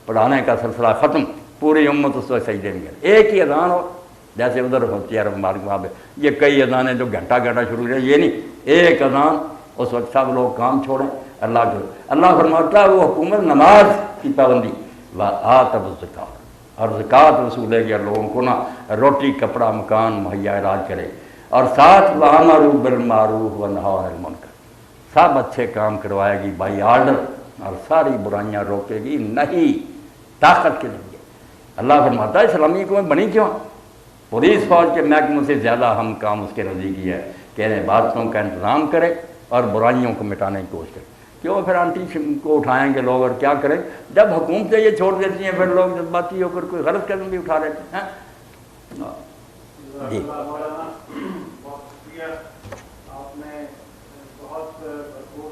پڑھانے کا سلسلہ ختم، پوری امت اس وقت سجدے میں گئی۔ ایک ہی اذان ہو جیسے ادھر ہوتی ہے عرب ممالک وہاں پہ، یہ کئی اذانیں جو گھنٹہ گھنٹہ شروع ہیں، یہ نہیں، ایک اذان، اس وقت سب لوگ کام چھوڑیں اللہ کے۔ اللہ فرماتا ہے وہ حکومت نماز کی پابندی وآتوا الزکوٰۃ، اور زکوٰۃ وصولے گیا لوگوں کو نا روٹی کپڑا مکان مہیا علاج کرے، اور ساتھ وَأَمَرُوا بِالْمَعْرُوفِ وَنَهَوْا عَنِ الْمُنکر، سب اچھے کام کروائے گی بائی آرڈر، اور ساری برائیاں روکے گی نہیں طاقت کے ذریعے۔ اللہ فرماتا ہے اسلامی حکومت بنی کیوں؟ پولیس فوج کے محکموں سے زیادہ اہم کام اس کے نزدیک ہے کہ انہیں عبادتوں کا انتظام کرے اور برائیوں کو مٹانے کی کوشش کرے۔ کیوں پھر آنٹی کو اٹھائیں گے لوگ اور کیا کریں؟ جب حکومتیں یہ چھوڑ دیتی ہیں پھر لوگ جذباتی ہو کر کوئی غلط قدم بھی اٹھا لیتے ہیں۔ جی آپ نے بہت بھرپور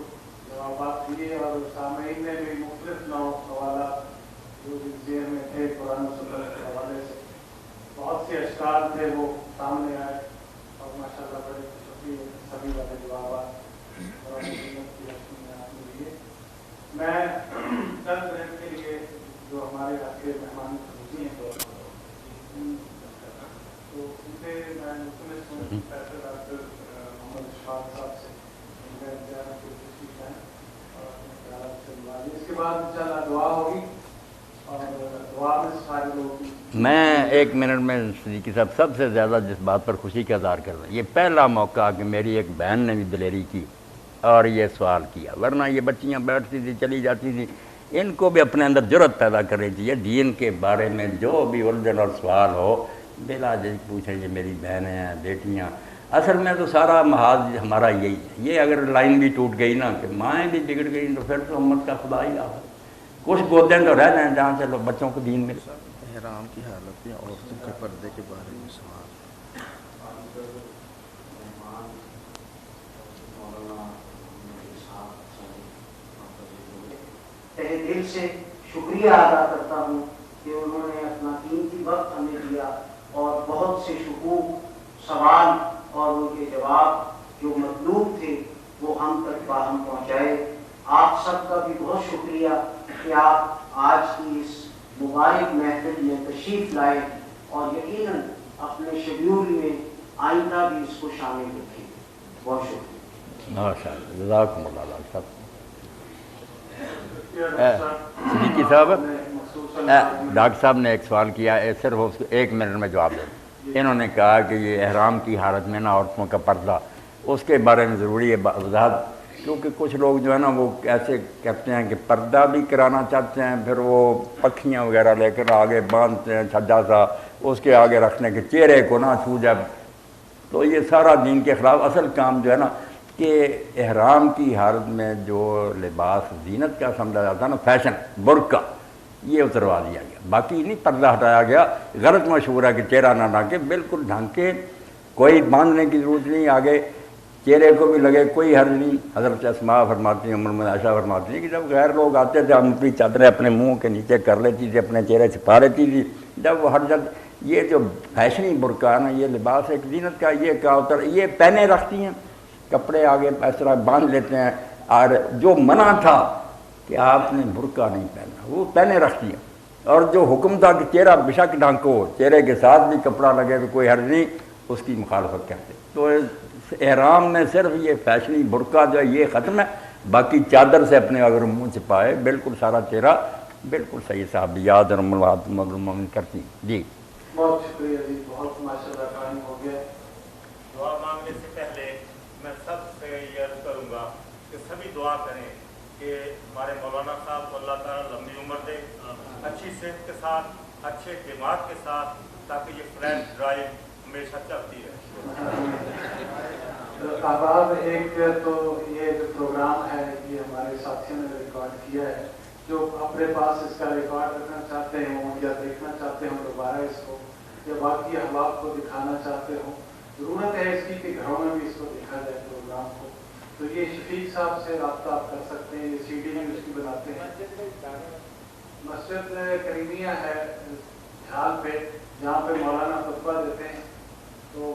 جوابات دیے اور سامعین نے بھی مختلف نو سوالات جو ذہن میں تھے قرآن و سنت کے حوالے سے بہت سے اشکال تھے وہ سامنے آئے، اور ماشاء اللہ بڑے خوشی سبھی والے جوابات قرآن و سنت کی روشنی میں آپ نے دیے۔ میں چند منٹ کے لیے جو ہمارے آپ کے مہمان خصوصی ہیں تو ان سے میں مختلف ہوں پروفیسر ڈاکٹر محمد اشفاق صاحب سے ان کا انتظار کی تشریف ہے اور اپنے خیالات سے بلا لیں۔ اس کے بعد انشاءاللہ دعا ہوگی اور دعا میں سارے لوگ۔ میں ایک منٹ میں صدیقی صاحب سب سے زیادہ جس بات پر خوشی کا اظہار کر رہا ہوں، یہ پہلا موقع کہ میری ایک بہن نے بھی دلیری کی اور یہ سوال کیا، ورنہ یہ بچیاں بیٹھتی تھی چلی جاتی تھی، ان کو بھی اپنے اندر جرأت پیدا کرنی چاہیے، دین کے بارے میں جو بھی الجھن اور سوال ہو بلا جھجک پوچھیں۔ یہ میری بہنیں ہیں بیٹیاں، اصل میں تو سارا محاذ ہمارا یہی ہے۔ یہ اگر لائن بھی ٹوٹ گئی نا کہ مائیں بھی بگڑ گئی تو پھر تو امت کا خدا ہی آتا ہے۔ کچھ گودیں تو رہ جائیں جہاں سے بچوں کو دین مل۔ احرام کی حالت میں عورتوں کے پردے کے بارے میں سوال۔ تہہ دل سے شکریہ ادا کرتا ہوں کہ انہوں نے اپنا قیمتی وقت ہمیں دیا اور بہت سے شکوک، سوال اور ان کے جواب جو مطلوب تھے وہ ہم تک باہم پہنچائے۔ آپ سب کا بھی بہت شکریہ کہ آپ آج کی اس مبارک محفل میں تشریف لائے اور یقیناً اپنے شیڈیول میں آئندہ بھی اس کو شامل رکھیں۔ بہت شکریہ۔ ماشاء اللہ، جزاکم اللہ صاحب۔ صدیقی صاحب، ڈاکٹر صاحب نے ایک سوال کیا ہے، صرف اس کو ایک منٹ میں جواب دیں۔ انہوں نے کہا کہ یہ احرام کی حالت میں نا عورتوں کا پردہ، اس کے بارے میں ضروری ہے وضاحت، کیونکہ کچھ لوگ جو ہے نا وہ ایسے کہتے ہیں کہ پردہ بھی کرانا چاہتے ہیں، پھر وہ پکھیاں وغیرہ لے کر آگے باندھتے ہیں چھجا سا اس کے آگے رکھنے کے چہرے کو نہ چھو جائے، تو یہ سارا دین کے خلاف۔ اصل کام جو ہے نا کہ احرام کی حالت میں جو لباس زینت کا سمجھا جاتا ہے نا، فیشن، برقع، یہ اتروا دیا گیا، باقی نہیں پردہ ہٹایا گیا۔ غلط مشہور ہے کہ چہرہ نہ ڈھانکے، بالکل ڈھانکے، کوئی باندھنے کی ضرورت نہیں، آگے چہرے کو بھی لگے کوئی حرج نہیں۔ حضرت اسماء فرماتی ہیں، ام عائشہ فرماتی ہیں کہ جب غیر لوگ آتے تھے ہم اپنی چادریں اپنے منہ کے نیچے کر لیتی تھی، اپنے چہرے چھپا لیتی تھی، جب وہ ہر جگہ یہ جو فیشنی برقع ہے نا، یہ لباس ایک زینت کا، یہ کیا ہوتا ہے، یہ پہنے رکھتی ہیں، کپڑے آگے اس طرح باندھ لیتے ہیں، اور جو منع تھا کہ آپ نے برقع نہیں پہننا وہ پہنے رکھتی ہیں، اور جو حکم تھا کہ چہرہ بشک ڈھانکو، چہرے کے ساتھ بھی کپڑا لگے تو کوئی حرج نہیں، اس کی مخالفت کرتے۔ تو احرام میں صرف یہ فیشنی برقع جو ہے یہ ختم ہے، باقی چادر سے اپنے اگر منہ چھپائے بالکل سارا چہرہ بالکل صحیح صاحب یاد اور ملوم کرتی۔ جی بہت شکریہ جی، بہت ماشاء اللہ ٹائم ہو گیا۔ دعا مانگنے سے پہلے میں سب سے یہ عرض کروں گا کہ سبھی دعا کریں کہ ہمارے مولانا صاحب کو اللہ تعالیٰ لمبی عمر دے، اچھی صحت کے ساتھ، اچھے دماغ کے ساتھ، تاکہ یہ فلیش ڈرائیو ہمیشہ چلتی رہے۔ احباب، ایک تو یہ جو پروگرام ہے یہ ہمارے ساتھیوں نے ریکارڈ کیا ہے، جو اپنے پاس اس کا ریکارڈ رکھنا چاہتے ہوں یا دیکھنا چاہتے ہوں دوبارہ اس کو، یا باقی احباب کو دکھانا چاہتے ہوں، ضرورت ہے اس کی کہ گھروں میں بھی اس کو دیکھا جائے پروگرام کو، تو یہ شفیق صاحب سے رابطہ آپ کر سکتے ہیں، یہ سی ڈی بھی اس کی بناتے ہیں۔ مسجد کریمیہ ہے جھال پہ، جہاں پہ مولانا خطبہ دیتے ہیں، تو